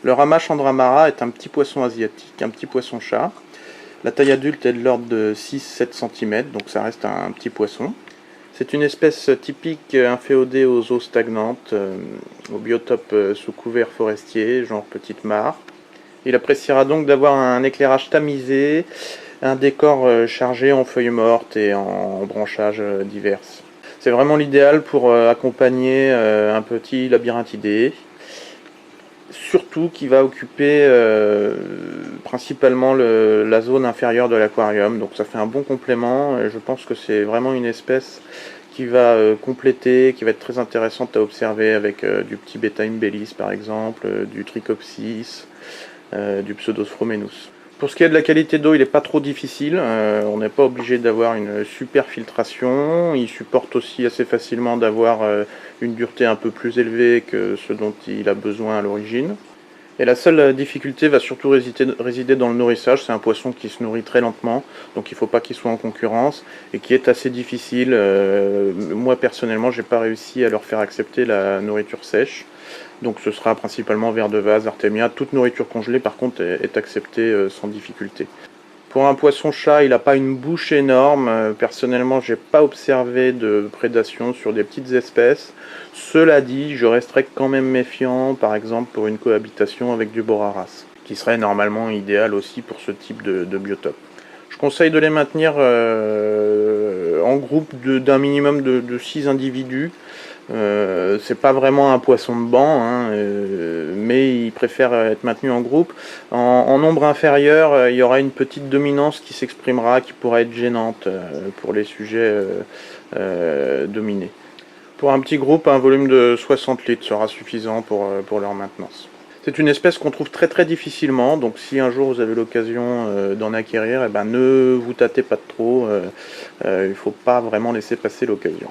Le Rama Chandramara est un petit poisson asiatique, un petit poisson-chat. La taille adulte est de l'ordre de 6-7 cm, donc ça reste un petit poisson. C'est une espèce typique inféodée aux eaux stagnantes, au biotope sous couvert forestier, genre petite mare. Il appréciera donc d'avoir un éclairage tamisé, un décor chargé en feuilles mortes et en branchages divers. C'est vraiment l'idéal pour accompagner un petit labyrinthidé, surtout qui va occuper principalement la zone inférieure de l'aquarium, donc ça fait un bon complément. Et je pense que c'est vraiment une espèce qui va compléter, qui va être très intéressante à observer avec du petit beta imbellis par exemple, du trichopsis, du pseudosphomenus. Pour ce qui est de la qualité d'eau, il n'est pas trop difficile, on n'est pas obligé d'avoir une super filtration, il supporte aussi assez facilement d'avoir une dureté un peu plus élevée que ce dont il a besoin à l'origine. Et la seule difficulté va surtout résider dans le nourrissage. C'est un poisson qui se nourrit très lentement, donc il ne faut pas qu'il soit en concurrence, et qui est assez difficile. Moi personnellement, j'ai pas réussi à leur faire accepter la nourriture sèche. Donc ce sera principalement vers de vase, artémia. Toute nourriture congelée par contre est acceptée sans difficulté. Pour un poisson-chat, il n'a pas une bouche énorme. Personnellement, j'ai pas observé de prédation sur des petites espèces. Cela dit, je resterai quand même méfiant, par exemple pour une cohabitation avec du boraras, qui serait normalement idéal aussi pour ce type de biotope. Je conseille de les maintenir en groupe d'un minimum de 6 individus. C'est pas vraiment un poisson de banc, hein, mais il préfère être maintenu en groupe. En nombre inférieur, il y aura une petite dominance qui s'exprimera, qui pourra être gênante pour les sujets dominés. Pour un petit groupe, un volume de 60 litres sera suffisant pour leur maintenance. C'est une espèce qu'on trouve très très difficilement, donc si un jour vous avez l'occasion d'en acquérir, eh ben, ne vous tâtez pas de trop, il ne faut pas vraiment laisser passer l'occasion.